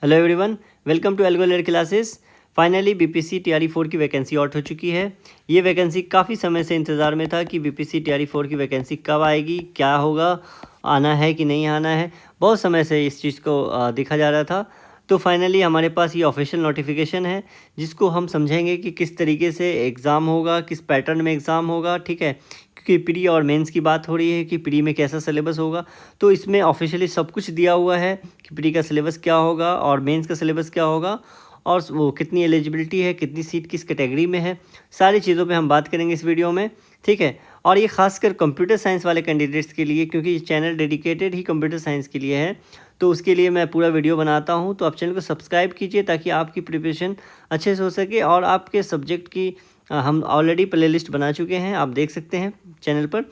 Hello everyone, welcome to Algo learn classes. Finally BPSC TRE 4 की vacancy out हो चुकी है। ये वैकेंसी काफ़ी समय से इंतज़ार में था कि बीपीसी टीआरई 4 की वैकेंसी कब आएगी, क्या होगा, आना है कि नहीं आना है। बहुत समय से इस चीज़ को देखा जा रहा था। तो फाइनली हमारे पास ये ऑफिशियल नोटिफिकेशन है, जिसको हम समझेंगे कि किस तरीके से एग्ज़ाम होगा, किस पैटर्न में एग्ज़ाम होगा। ठीक है, क्योंकि प्री और मेंस की बात हो रही है कि प्री में कैसा सिलेबस होगा। तो इसमें ऑफिशियली सब कुछ दिया हुआ है कि प्री का सिलेबस क्या होगा और मेंस का सिलेबस क्या होगा और वो कितनी एलिजिबिलिटी है, कितनी सीट किस कैटेगरी में है। सारी चीज़ों पे हम बात करेंगे इस वीडियो में। ठीक है, और ये खासकर कंप्यूटर साइंस वाले कैंडिडेट्स के लिए, क्योंकि ये चैनल डेडिकेटेड ही कंप्यूटर साइंस के लिए है, तो उसके लिए मैं पूरा वीडियो बनाता हूँ। तो आप चैनल को सब्सक्राइब कीजिए ताकि आपकी प्रिपरेशन अच्छे से हो सके। और आपके सब्जेक्ट की हम ऑलरेडी प्ले लिस्ट बना चुके हैं, आप देख सकते हैं चैनल पर।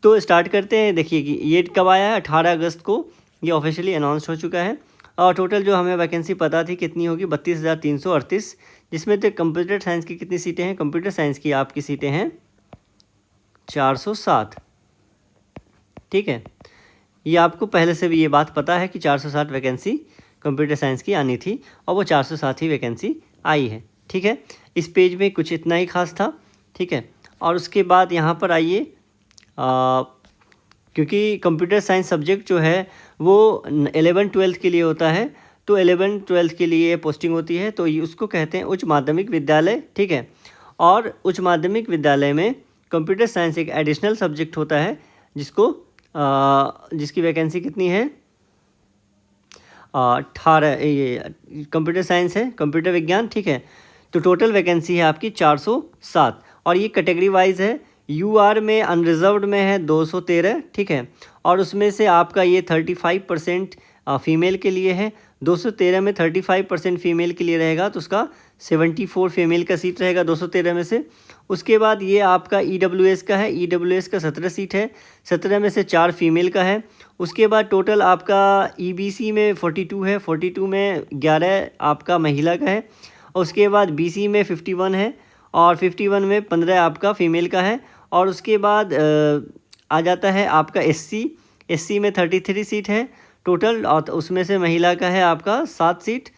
तो स्टार्ट करते हैं। देखिए कि ये कब आया है, 18 अगस्त को ये ऑफिशियली अनाउंस हो चुका है। और टोटल जो हमें वैकेंसी पता थी कितनी होगी, 32,338, जिसमें तो कंप्यूटर साइंस की कितनी सीटें हैं, कंप्यूटर साइंस की आपकी सीटें हैं 407। ठीक है, ये आपको पहले से भी ये बात पता है कि 407 वैकेंसी कंप्यूटर साइंस की आनी थी और वो 407 ही वैकेंसी आई है। ठीक है, इस पेज में कुछ इतना ही खास था। ठीक है, और उसके बाद यहाँ पर आइए, क्योंकि कंप्यूटर साइंस सब्जेक्ट जो है वो 11-12 के लिए होता है, तो 11-12 के लिए पोस्टिंग होती है, तो उसको कहते हैं उच्च माध्यमिक विद्यालय। ठीक है, और उच्च माध्यमिक विद्यालय में कंप्यूटर साइंस एक एडिशनल सब्जेक्ट होता है, जिसकी वैकेंसी कितनी है, 18। ये कंप्यूटर साइंस है, कंप्यूटर विज्ञान। ठीक है, तो टोटल वैकेंसी है आपकी 407 और ये कैटेगरी वाइज है। यूआर में अनरिजर्व्ड में है 213। ठीक है, और उसमें से आपका ये 35% फीमेल के लिए है। 213 में 35% फीमेल के लिए रहेगा, तो उसका 74 फीमेल का सीट रहेगा 213 में से। उसके बाद ये आपका ईडब्ल्यूएस का है, ईडब्ल्यूएस का 17 सीट है, 17 में से 4 फीमेल का है। उसके बाद टोटल आपका ईबीसी में 42 है, 42 में 11 आपका महिला का है। उसके बाद बीसी में 51 है और 51 में 15 आपका फीमेल का है। और उसके बाद आ जाता है आपका एससी में 33 सीट है टोटल, और उसमें से महिला का है आपका 7 सीट।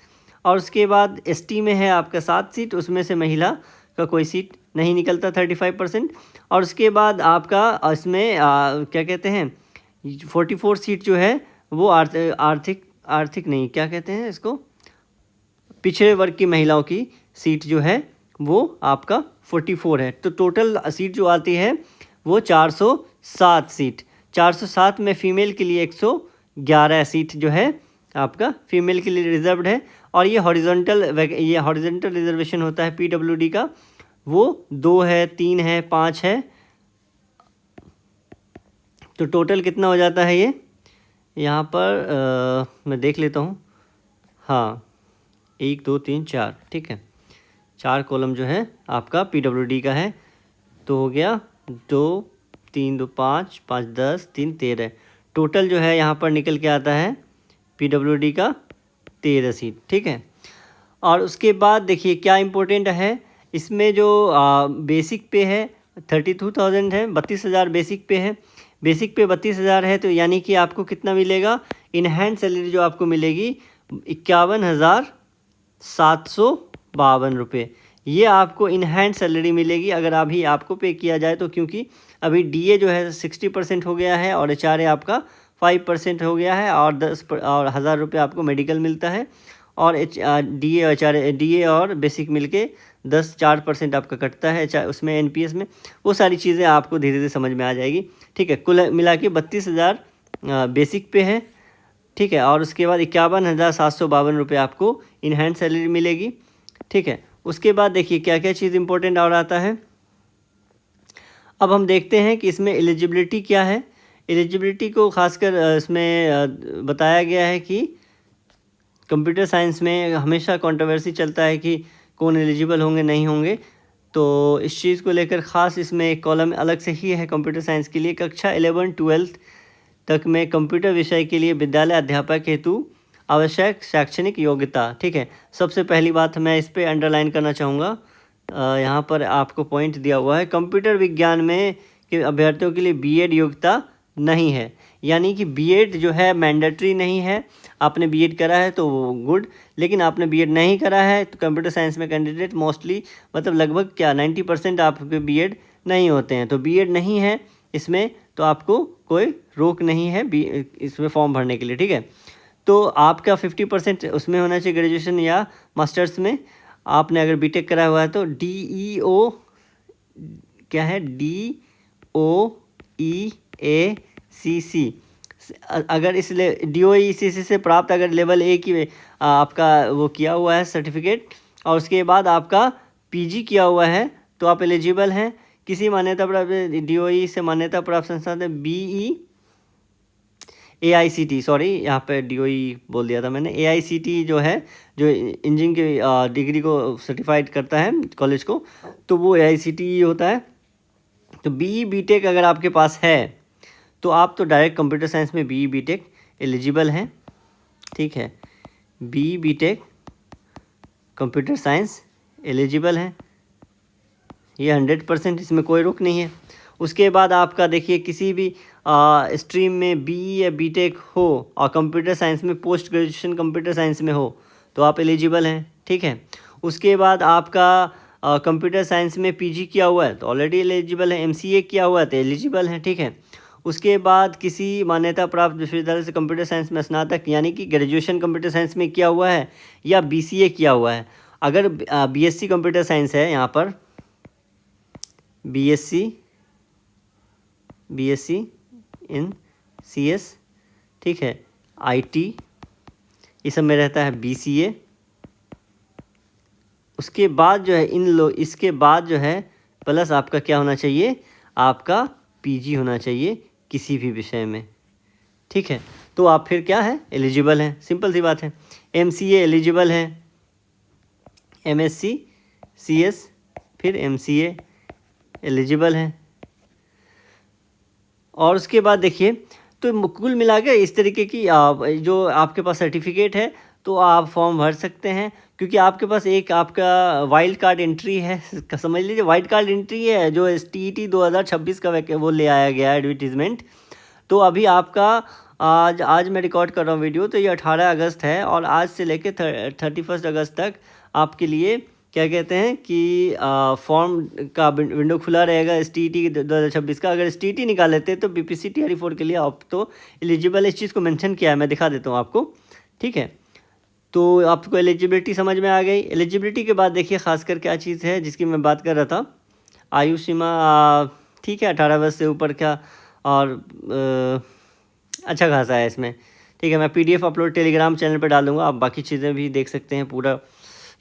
और उसके बाद एसटी में है आपका 7 सीट, उसमें से महिला का कोई सीट नहीं निकलता, 35%। और उसके बाद आपका इसमें क्या कहते हैं, 44 सीट जो है वो आर्थिक नहीं, क्या कहते हैं इसको, पिछड़े वर्ग की महिलाओं की सीट जो है वो आपका 44 है। तो टोटल सीट जो आती है वो 407 सीट। 407 में फ़ीमेल के लिए 111 सीट जो है आपका फ़ीमेल के लिए रिजर्व्ड है। और ये हॉरिजॉन्टल रिजर्वेशन होता है पीडब्ल्यूडी का, वो 2 है, 3 है, 5 है। तो टोटल कितना हो जाता है ये, यहाँ पर मैं देख लेता हूँ। हाँ, 1 2 3 4। ठीक है, 4 कॉलम जो है आपका पीडब्ल्यूडी का है। तो हो गया 2 3 2 5 5 10 3 13। टोटल जो है यहाँ पर निकल के आता है पीडब्ल्यूडी का 13 सीट। ठीक है, और उसके बाद देखिए क्या इम्पोर्टेंट है, इसमें जो बेसिक पे है 32,000 है, 32,000 बेसिक पे है। बेसिक पे 32,000 है, तो यानी कि आपको कितना मिलेगा, इन हैंड सैलरी जो आपको मिलेगी 51,752 रुपये। ये आपको इन हैंड सैलरी मिलेगी अगर अभी आपको पे किया जाए तो, क्योंकि अभी डीए जो है 60% हो गया है और एचआरए आपका 5% हो गया है, और 1,000 रुपये आपको मेडिकल मिलता है। और डीए और बेसिक मिलके 4% आपका कटता है उसमें एनपीएस में। वो सारी चीज़ें आपको धीरे धीरे समझ में आ जाएगी। ठीक है, कुल मिला के 32,000 बेसिक पे है। ठीक है, और उसके बाद 51,752 रुपये आपको इन हैंड सैलरी मिलेगी। ठीक है, उसके बाद देखिए क्या क्या चीज़ इंपॉर्टेंट और आता है। अब हम देखते हैं कि इसमें एलिजिबिलिटी क्या है। एलिजिबिलिटी को खासकर इसमें बताया गया है कि कंप्यूटर साइंस में हमेशा कंट्रोवर्सी चलता है कि कौन एलिजिबल होंगे नहीं होंगे, तो इस चीज़ को लेकर ख़ास इसमें एक कॉलम अलग से ही है कंप्यूटर साइंस के लिए। कक्षा 11-12 तक में कंप्यूटर विषय के लिए विद्यालय अध्यापक हेतु आवश्यक शैक्षणिक योग्यता। ठीक है, सबसे पहली बात मैं इस पर अंडरलाइन करना चाहूँगा, यहाँ पर आपको पॉइंट दिया हुआ है, कंप्यूटर विज्ञान में के अभ्यर्थियों के लिए बीएड योग्यता नहीं है, यानी कि बीएड जो है मैंडेटरी नहीं है। आपने बीएड करा है तो वो गुड, लेकिन आपने बीएड नहीं करा है तो कंप्यूटर साइंस में कैंडिडेट मोस्टली मतलब लगभग क्या 90% आपके बीएड नहीं होते हैं। तो बीएड नहीं है इसमें तो आपको कोई रोक नहीं है इसमें फॉर्म भरने के लिए, ठीक है। तो आपका 50% उसमें होना चाहिए ग्रेजुएशन या मास्टर्स में। आपने अगर बीटेक करा हुआ है तो DEO क्या है, DOEACC, अगर इस DOEACC से प्राप्त अगर लेवल 1 की आपका वो किया हुआ है सर्टिफिकेट और उसके बाद आपका पीजी किया हुआ है तो आप एलिजिबल हैं। किसी मान्यता प्राप्त DOE से मान्यता प्राप्त संस्थान है AICT, सॉरी यहाँ पे DOE बोल दिया था मैंने। AICT जो है जो इंजीनियरिंग की डिग्री को सर्टिफाइड करता है कॉलेज को, तो वो AICT होता है। तो BE BTech अगर आपके पास है तो आप तो डायरेक्ट कंप्यूटर साइंस में BE BTech एलिजिबल हैं, ठीक है। BE BTech computer science eligible हैं, ये 100%, इसमें कोई रुक नहीं है। उसके बाद आपका देखिए किसी भी स्ट्रीम में BE या BTech हो और कंप्यूटर साइंस में पोस्ट ग्रेजुएशन कंप्यूटर साइंस में हो तो आप एलिजिबल हैं, ठीक है। उसके बाद आपका कंप्यूटर साइंस में PG किया हुआ है तो ऑलरेडी एलिजिबल है, MCA किया हुआ है तो एलिजिबल है, ठीक है। उसके बाद किसी मान्यता प्राप्त विश्वविद्यालय से कंप्यूटर साइंस में स्नातक यानी कि ग्रेजुएशन कंप्यूटर साइंस में किया हुआ है या BCA किया हुआ है। अगर BSc कंप्यूटर साइंस है, यहाँ पर BSc इन CS, ठीक है, IT ये सब में रहता है BCA। उसके बाद जो है इसके बाद जो है प्लस आपका क्या होना चाहिए, आपका PG होना चाहिए किसी भी विषय में, ठीक है। तो आप फिर क्या है, एलिजिबल हैं, सिंपल सी बात है। MCA एलिजिबल है, MSc CS फिर MCA एलिजिबल हैं। और उसके बाद देखिए तो कुल मिला के इस तरीके की जो आपके पास सर्टिफिकेट है तो आप फॉर्म भर सकते हैं, क्योंकि आपके पास एक आपका वाइल्ड कार्ड एंट्री है, समझ लीजिए वाइल्ड कार्ड एंट्री है जो TET 2026 का वो ले आया गया है एडवर्टीज़मेंट। तो अभी आपका आज मैं रिकॉर्ड कर रहा हूँ वीडियो, तो ये 18 अगस्त है और आज से लेके 31 अगस्त तक आपके लिए क्या कहते हैं कि फॉर्म का विंडो खुला रहेगा STET 2026 का। अगर STET निकाल लेते तो BPC TRE 4 के लिए आप तो एलिजिबल, इस चीज़ को मेंशन किया है, मैं दिखा देता हूँ आपको, ठीक है। तो आपको एलिजिबिलिटी समझ में आ गई। एलिजिबिलिटी के बाद देखिए खासकर क्या चीज़ है जिसकी मैं बात कर रहा था, आयु सीमा, ठीक है, 18 वर्ष से ऊपर का और अच्छा खासा है इसमें, ठीक है। मैं PDF अपलोड टेलीग्राम चैनल पर डाल दूँगा, आप बाकी चीज़ें भी देख सकते हैं पूरा।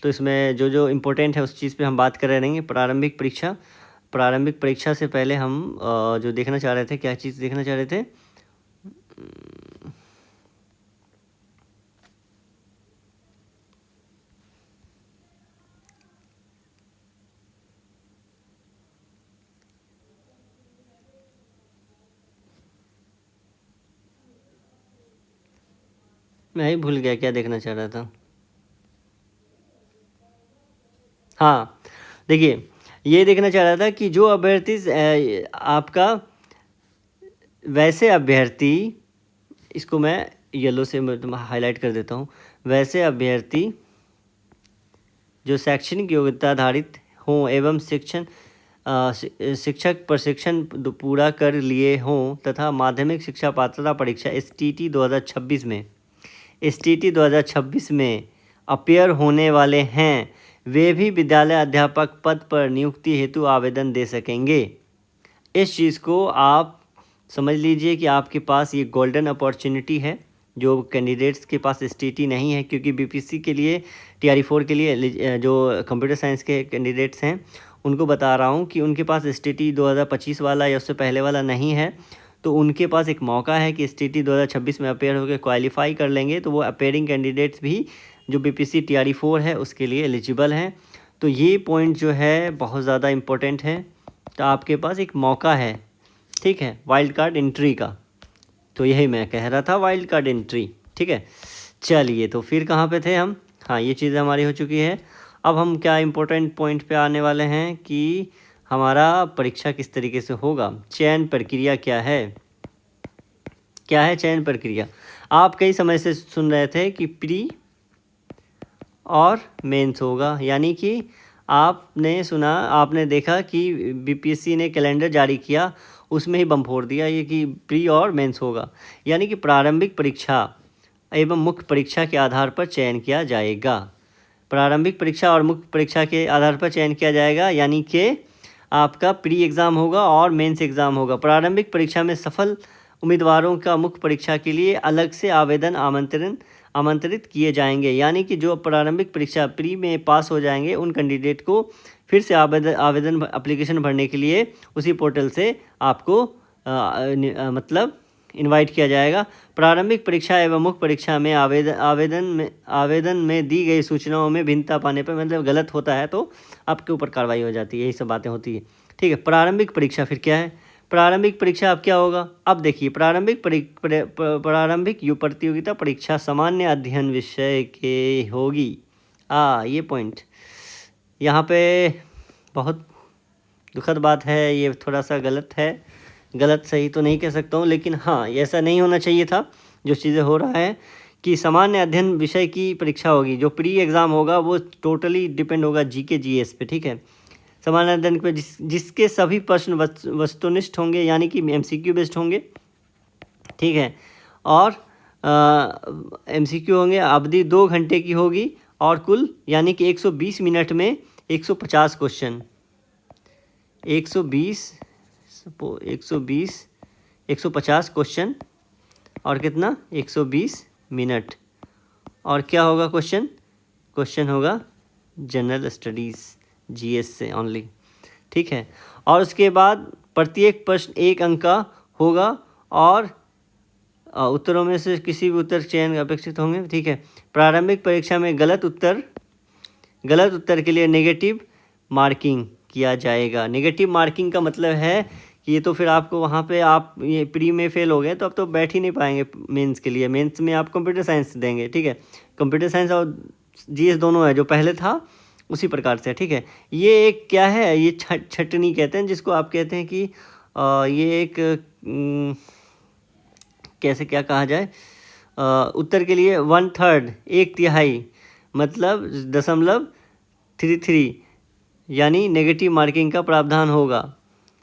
तो इसमें जो जो इम्पोर्टेंट है उस चीज़ पे हम बात कर रहेंगे। प्रारंभिक परीक्षा से पहले हम जो देखना चाह रहे थे, क्या चीज़ देखना चाह रहे थे, मैं ही भूल गया क्या देखना चाह रहा था। हाँ देखिए, ये देखना चाह रहा था कि जो अभ्यर्थी आपका वैसे अभ्यर्थी, इसको मैं येलो से हाईलाइट कर देता हूँ, वैसे अभ्यर्थी जो शैक्षणिक योग्यता आधारित हों एवं शिक्षक प्रशिक्षण पूरा कर लिए हों तथा माध्यमिक शिक्षा पात्रता परीक्षा STET 2026 में अपीयर होने वाले हैं, वे भी विद्यालय अध्यापक पद पर नियुक्ति हेतु आवेदन दे सकेंगे। इस चीज़ को आप समझ लीजिए कि आपके पास ये गोल्डन अपॉर्चुनिटी है जो कैंडिडेट्स के पास STET नहीं है, क्योंकि BPC के लिए TRE 4 के लिए जो कंप्यूटर साइंस के कैंडिडेट्स हैं उनको बता रहा हूँ कि उनके पास STET 2025 वाला या उससे पहले वाला नहीं है, तो उनके पास एक मौका है कि STET 2026 में अपेयर होकर क्वालिफाई कर लेंगे तो वो अपेयरिंग कैंडिडेट्स भी जो BPC TRE 4 है उसके लिए एलिजिबल हैं। तो ये पॉइंट जो है बहुत ज़्यादा इम्पोर्टेंट है, तो आपके पास एक मौका है, ठीक है, वाइल्ड कार्ड एंट्री का। तो यही मैं कह रहा था, वाइल्ड कार्ड एंट्री, ठीक है। चलिए तो फिर कहाँ पे थे हम, हाँ ये चीज़ हमारी हो चुकी है। अब हम क्या इम्पोर्टेंट पॉइंट पे आने वाले हैं कि हमारा परीक्षा किस तरीके से होगा, चयन प्रक्रिया क्या है। क्या है चयन प्रक्रिया। आप कई समय से सुन रहे थे कि प्री और मेंस होगा, यानी कि आपने सुना, आपने देखा कि बीपीएससी ने कैलेंडर जारी किया, उसमें ही बम फोड़ दिया ये कि प्री और मेंस होगा। यानी कि प्रारंभिक परीक्षा एवं मुख्य परीक्षा के आधार पर चयन किया जाएगा। प्रारंभिक परीक्षा और मुख्य परीक्षा के आधार पर चयन किया जाएगा, यानी कि आपका प्री एग्ज़ाम होगा और मेंस एग्ज़ाम होगा। प्रारंभिक परीक्षा में सफल उम्मीदवारों का मुख्य परीक्षा के लिए अलग से आवेदन आमंत्रित किए जाएंगे। यानी कि जो प्रारंभिक परीक्षा प्री में पास हो जाएंगे उन कैंडिडेट को फिर से आवेदन एप्लीकेशन भरने के लिए उसी पोर्टल से आपको मतलब इनवाइट किया जाएगा। प्रारंभिक परीक्षा एवं मुख्य परीक्षा में आवेदन में दी गई सूचनाओं में भिन्नता पाने पर, मतलब गलत होता है तो आपके ऊपर कार्रवाई हो जाती है। यही सब बातें होती है, ठीक है। प्रारंभिक परीक्षा फिर क्या है? प्रारंभिक परीक्षा अब क्या होगा? अब देखिए, प्रारंभिक प्रतियोगिता परीक्षा सामान्य अध्ययन विषय के होगी। ये पॉइंट यहाँ पे बहुत दुखद बात है, ये थोड़ा सा गलत है। गलत सही तो नहीं कह सकता हूँ, लेकिन हाँ, ऐसा नहीं होना चाहिए था। जो चीज़ें हो रहा है कि सामान्य अध्ययन विषय की परीक्षा होगी। जो प्री एग्ज़ाम होगा वो टोटली डिपेंड होगा जीके जीएस पे, ठीक है। सामान्य अध्ययन पे जिसके सभी प्रश्न वस्तुनिष्ठ होंगे, यानी कि एमसीक्यू बेस्ड होंगे, ठीक है। और एमसीक्यू होंगे। अवधि 2 घंटे की होगी और कुल यानी कि 120 मिनट में 150 क्वेश्चन, 150 क्वेश्चन और कितना 120 मिनट। और क्या होगा क्वेश्चन होगा जनरल स्टडीज़ जीएस से ओनली, ठीक है। और उसके बाद प्रत्येक प्रश्न 1 अंक का होगा और उत्तरों में से किसी भी उत्तर चयन अपेक्षित होंगे, ठीक है। प्रारंभिक परीक्षा में गलत उत्तर के लिए नेगेटिव मार्किंग किया जाएगा। नेगेटिव मार्किंग का मतलब है कि ये तो फिर आपको वहाँ पे आप ये प्री में फेल हो गए तो अब तो बैठ ही नहीं पाएंगे मेंस के लिए। मेंस में आप कंप्यूटर साइंस देंगे, ठीक है। कंप्यूटर साइंस और जीएस दोनों है, जो पहले था उसी प्रकार से, ठीक है। ये एक क्या है, ये छटनी कहते हैं जिसको आप कहते हैं कि ये एक कैसे क्या कहा जाए, उत्तर के लिए 1/3 1/3 मतलब 0.33 यानी नेगेटिव मार्किंग का प्रावधान होगा।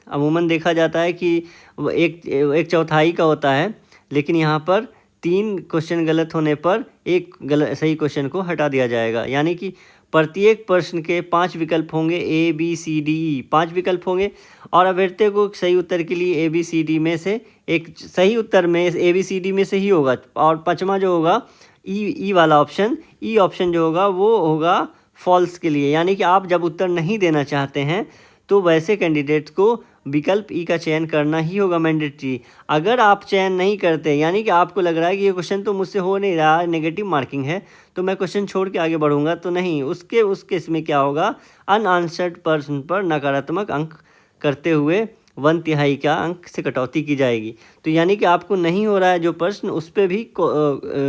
अमूमन देखा जाता है कि एक चौथाई का होता है, लेकिन यहाँ पर 3 क्वेश्चन गलत होने पर एक सही क्वेश्चन को हटा दिया जाएगा। यानी कि प्रत्येक प्रश्न के 5 विकल्प होंगे, ABCDE 5 विकल्प होंगे और अभ्यर्थी को सही उत्तर के लिए ABCD में से एक सही उत्तर में ABCD में से ही होगा। और 5वां जो होगा ई वाला ऑप्शन, ई ऑप्शन जो होगा वो होगा फॉल्स के लिए। यानी कि आप जब उत्तर नहीं देना चाहते हैं तो वैसे कैंडिडेट्स को विकल्प ई का चयन करना ही होगा मैंडेटरी। अगर आप चयन नहीं करते, यानी कि आपको लग रहा है कि ये क्वेश्चन तो मुझसे हो नहीं रहा, नेगेटिव मार्किंग है, तो मैं क्वेश्चन छोड़ के आगे बढ़ूंगा, तो नहीं, उस केस में क्या होगा, अनआंसर्ड प्रश्न पर नकारात्मक अंक करते हुए 1/3 का अंक से कटौती की जाएगी। तो यानी कि आपको नहीं हो रहा है जो प्रश्न, उस पर भी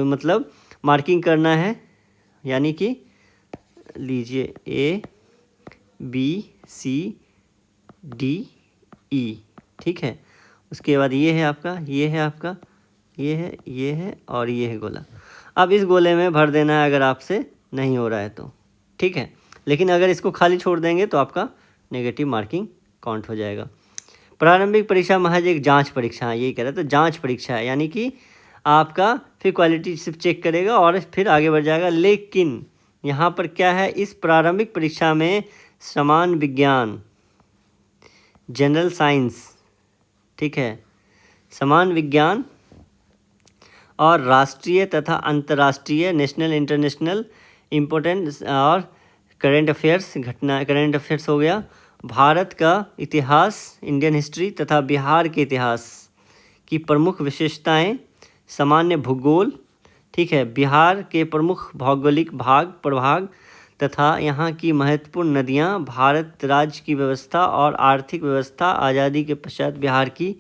मतलब मार्किंग करना है। यानी कि लीजिए ABCDE, ठीक है। उसके बाद ये है आपका, ये है आपका, ये है और ये है गोला। अब इस गोले में भर देना है अगर आपसे नहीं हो रहा है तो, ठीक है। लेकिन अगर इसको खाली छोड़ देंगे तो आपका नेगेटिव मार्किंग काउंट हो जाएगा। प्रारंभिक परीक्षा महज एक जांच परीक्षा है, यही कह रहा था, जांच परीक्षा है। यानी कि आपका फिर क्वालिटी सिर्फ चेक करेगा और फिर आगे बढ़ जाएगा। लेकिन यहाँ पर क्या है, इस प्रारंभिक परीक्षा में समान विज्ञान, जनरल साइंस, ठीक है, समान विज्ञान और राष्ट्रीय तथा अंतर्राष्ट्रीय, नेशनल इंटरनेशनल इम्पोर्टेंस और करंट अफेयर्स हो गया। भारत का इतिहास, इंडियन हिस्ट्री तथा बिहार के इतिहास की प्रमुख विशेषताएं, सामान्य भूगोल, ठीक है, बिहार के प्रमुख भौगोलिक प्रभाग तथा यहाँ की महत्वपूर्ण नदियाँ, भारत राज्य की व्यवस्था और आर्थिक व्यवस्था, आज़ादी के पश्चात बिहार की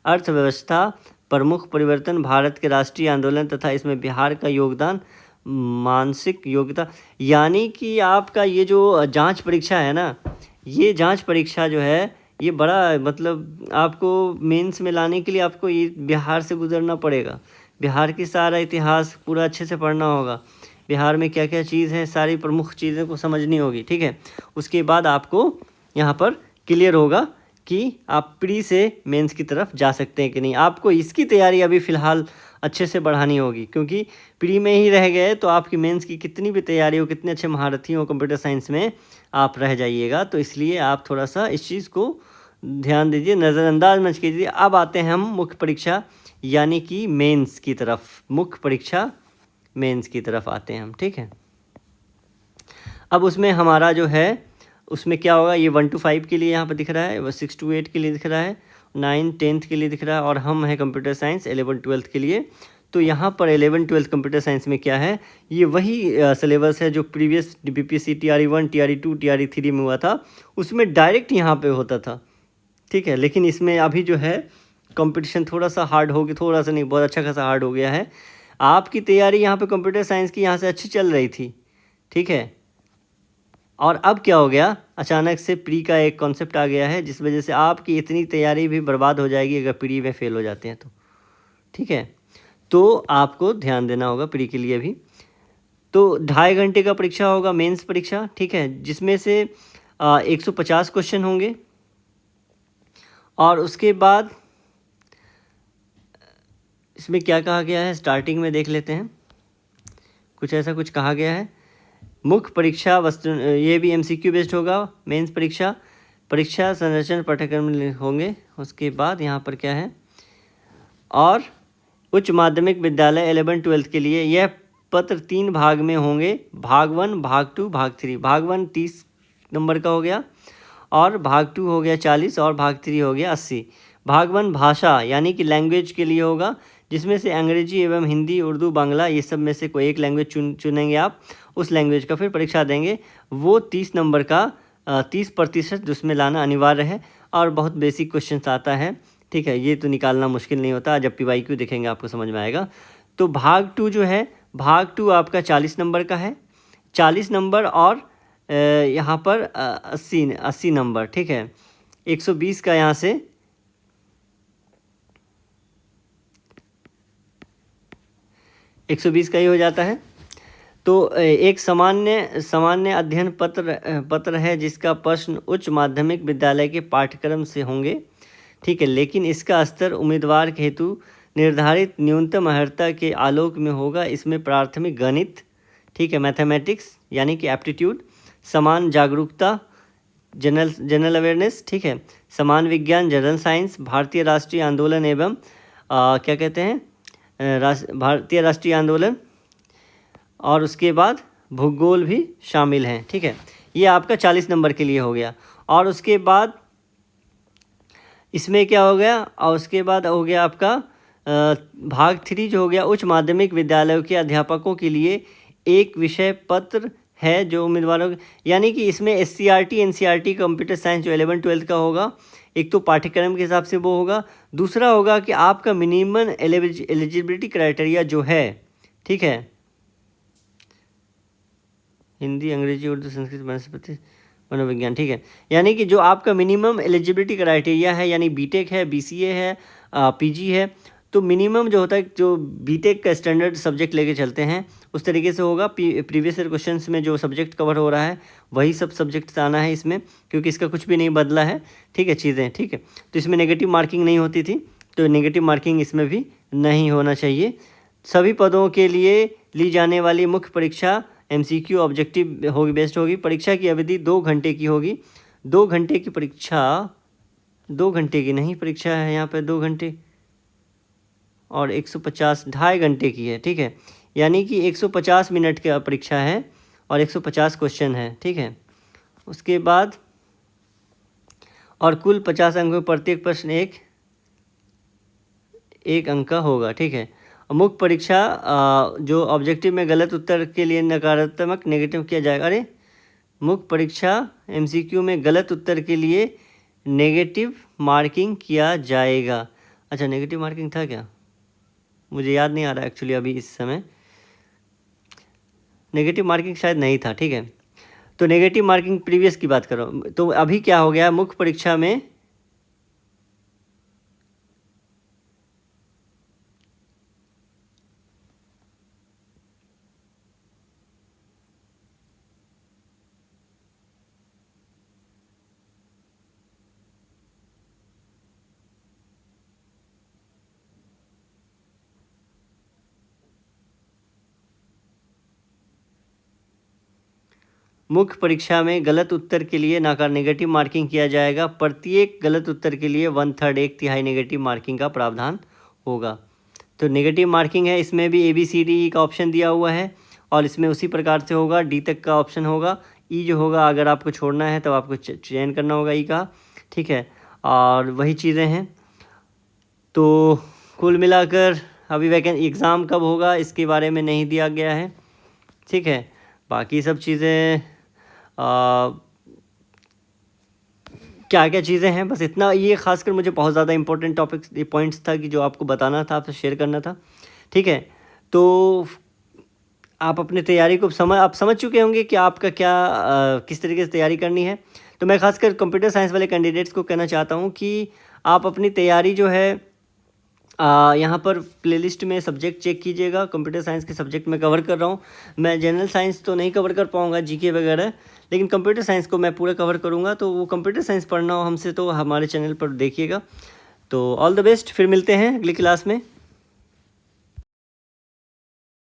अर्थव्यवस्था, प्रमुख परिवर्तन, भारत के राष्ट्रीय आंदोलन तथा इसमें बिहार का योगदान, मानसिक योग्यता। यानी कि आपका ये जो जांच परीक्षा है ना, ये जांच परीक्षा जो है ये बड़ा मतलब आपको मेंस में लाने के लिए आपको ये बिहार से गुजरना पड़ेगा। बिहार की सारा इतिहास पूरा अच्छे से पढ़ना होगा, बिहार में क्या क्या चीज़ है सारी प्रमुख चीज़ों को समझनी होगी, ठीक है। उसके बाद आपको यहाँ पर क्लियर होगा कि आप प्री से मेंस की तरफ जा सकते हैं कि नहीं। आपको इसकी तैयारी अभी फ़िलहाल अच्छे से बढ़ानी होगी, क्योंकि प्री में ही रह गए तो आपकी मेंस की कितनी भी तैयारी हो, कितने अच्छे महारथी हो कंप्यूटर साइंस में, आप रह जाइएगा। तो इसलिए आप थोड़ा सा इस चीज़ को ध्यान दीजिए, नज़रअंदाज मत कीजिए। अब आते हैं हम मुख्य परीक्षा यानी कि मेंस की तरफ, मुख्य परीक्षा मेंस की तरफ आते हैं हम, ठीक है। अब उसमें हमारा जो है उसमें क्या होगा, ये 1 to 5 के लिए यहाँ पर दिख रहा है, वो 6 to 8 के लिए दिख रहा है, 9 10th के लिए दिख रहा है, और हम हैं कंप्यूटर साइंस 11 12th के लिए। तो यहाँ पर 11 12th कंप्यूटर साइंस में क्या है, ये वही सिलेबस है जो previous BPSC TRE 1 TRE 2 TRE 3 में हुआ था, उसमें डायरेक्ट यहाँ पे होता था, ठीक है। लेकिन इसमें अभी जो है कंपटीशन थोड़ा सा हार्ड हो गया, थोड़ा सा नहीं बहुत अच्छा खासा हार्ड हो गया है। आपकी तैयारी यहाँ पे कंप्यूटर साइंस की यहाँ से अच्छी चल रही थी, ठीक है। और अब क्या हो गया, अचानक से प्री का एक कॉन्सेप्ट आ गया है, जिस वजह से आपकी इतनी तैयारी भी बर्बाद हो जाएगी अगर प्री में फ़ेल हो जाते हैं तो, ठीक है। तो आपको ध्यान देना होगा प्री के लिए भी। तो 2.5 घंटे का परीक्षा होगा मेंस परीक्षा, ठीक है, जिसमें से 150 क्वेश्चन होंगे। और उसके बाद इसमें क्या कहा गया है, स्टार्टिंग में देख लेते हैं। कुछ ऐसा कुछ कहा गया है, मुख्य परीक्षा वस्तु, ये भी MCQ बेस्ड होगा। मेंस परीक्षा, परीक्षा संरचना पाठ्यक्रम होंगे। उसके बाद यहाँ पर क्या है, और उच्च माध्यमिक विद्यालय 11 12th के लिए यह पत्र 3 भाग में होंगे, भाग 1 भाग 2 भाग 3। भाग 1 30 नंबर का हो गया, और भाग 2 हो गया 40, और भाग 3 हो गया 80। भाग 1 भाषा यानी कि लैंग्वेज के लिए होगा, जिसमें से अंग्रेजी एवं हिंदी उर्दू बांग्ला ये सब में से कोई एक लैंग्वेज चुनेंगे आप, उस लैंग्वेज का फिर परीक्षा देंगे। वो 30 नंबर का 30% उसमें लाना अनिवार्य है, और बहुत बेसिक क्वेश्चन आता है, ठीक है। ये तो निकालना मुश्किल नहीं होता, जब PYQ देखेंगे आपको समझ में आएगा। तो भाग 2 जो है, भाग 2 आपका 40 नंबर का है, 40 नंबर, और यहाँ पर 80 नंबर, ठीक है। 120 का यहाँ से 120 का ही हो जाता है। तो एक सामान्य अध्ययन पत्र है जिसका प्रश्न उच्च माध्यमिक विद्यालय के पाठ्यक्रम से होंगे, ठीक है। लेकिन इसका स्तर उम्मीदवार के हेतु निर्धारित न्यूनतम अर्हता के आलोक में होगा। इसमें प्राथमिक गणित, ठीक है, मैथमेटिक्स यानी कि एप्टीट्यूड, समान जागरूकता जनरल अवेयरनेस, ठीक है, समान विज्ञान जनरल साइंस, भारतीय राष्ट्रीय आंदोलन एवं क्या कहते हैं भारतीय राष्ट्रीय आंदोलन, और उसके बाद भूगोल भी शामिल हैं, ठीक है। ये आपका 40 नंबर के लिए हो गया। और उसके बाद इसमें क्या हो गया, और उसके बाद हो गया आपका भाग 3 जो हो गया, उच्च माध्यमिक विद्यालयों के अध्यापकों के लिए एक विषय पत्र है जो उम्मीदवारों, यानी कि इसमें SCRT NCRT कंप्यूटर साइंस जो 11 12th का होगा, एक तो पाठ्यक्रम के हिसाब से वो होगा, दूसरा होगा कि आपका मिनिमम एलिजिबिलिटी क्राइटेरिया जो है, ठीक है, हिंदी अंग्रेजी उर्दू संस्कृत वनस्पति मनोविज्ञान, ठीक है, यानी कि जो आपका मिनिमम एलिजिबिलिटी क्राइटेरिया है, यानी BTech है, BCA है, PG है, तो मिनिमम जो होता है, जो BTech का स्टैंडर्ड सब्जेक्ट लेके चलते हैं उस तरीके से होगा। प्रीवियस ईयर क्वेश्चंस में जो सब्जेक्ट कवर हो रहा है वही सब सब्जेक्ट्स आना है इसमें, क्योंकि इसका कुछ भी नहीं बदला है, ठीक है, चीज़ें, ठीक है। तो इसमें नेगेटिव मार्किंग नहीं होती थी, तो नेगेटिव मार्किंग इसमें भी नहीं होना चाहिए। सभी पदों के लिए ली जाने वाली मुख्य परीक्षा MCQ ऑब्जेक्टिव होगी, बेस्ड होगी। परीक्षा की अवधि 2 घंटे की होगी। 2 घंटे की परीक्षा, 2 घंटे की नहीं परीक्षा है यहाँ पे, 2 घंटे और 150 2.5 घंटे की है, ठीक है, यानी कि 150 मिनट की परीक्षा है और 150 क्वेश्चन है, ठीक है। उसके बाद और कुल 50 अंकों में प्रत्येक प्रश्न एक अंक का होगा, ठीक है। मुख्य परीक्षा जो ऑब्जेक्टिव में गलत उत्तर के लिए नकारात्मक नेगेटिव किया जाएगा। अरे मुख्य परीक्षा MCQ में गलत उत्तर के लिए नेगेटिव मार्किंग किया जाएगा। अच्छा, नेगेटिव मार्किंग था क्या, मुझे याद नहीं आ रहा एक्चुअली अभी इस समय। नेगेटिव मार्किंग शायद नहीं था, ठीक है। तो नेगेटिव मार्किंग प्रीवियस की बात करो, तो अभी क्या हो गया, मुख्य परीक्षा में मुख्य परीक्षा में गलत उत्तर के लिए नेगेटिव मार्किंग किया जाएगा। प्रत्येक गलत उत्तर के लिए 1/3 1/3 नेगेटिव मार्किंग का प्रावधान होगा। तो नेगेटिव मार्किंग है, इसमें भी ABCD का ऑप्शन दिया हुआ है और इसमें उसी प्रकार से होगा। D तक का ऑप्शन होगा। E जो होगा अगर आपको छोड़ना है तो आपको चयन करना होगा E का, ठीक है। और वही चीज़ें हैं। तो कुल मिलाकर अभी एग्ज़ाम कब होगा इसके बारे में नहीं दिया गया है, ठीक है। बाकी सब चीज़ें क्या क्या चीज़ें हैं, बस इतना। ये खासकर मुझे बहुत ज़्यादा इंपॉर्टेंट टॉपिक्स, ये पॉइंट्स था कि जो आपको बताना था, आपसे शेयर करना था, ठीक है। तो आप अपनी तैयारी को आप समझ चुके होंगे कि आपका क्या किस तरीके से तैयारी करनी है। तो मैं खासकर कंप्यूटर साइंस वाले कैंडिडेट्स को कहना चाहता हूँ कि आप अपनी तैयारी जो है यहाँ पर प्लेलिस्ट में सब्जेक्ट चेक कीजिएगा। कंप्यूटर साइंस के सब्जेक्ट में कवर कर रहा हूँ। मैं जनरल साइंस तो नहीं कवर कर पाऊँगा, GK वगैरह, लेकिन कंप्यूटर साइंस को मैं पूरा कवर करूँगा। तो वो कंप्यूटर साइंस पढ़ना हो हमसे तो हमारे चैनल पर देखिएगा। तो ऑल द बेस्ट, फिर मिलते हैं अगली क्लास में।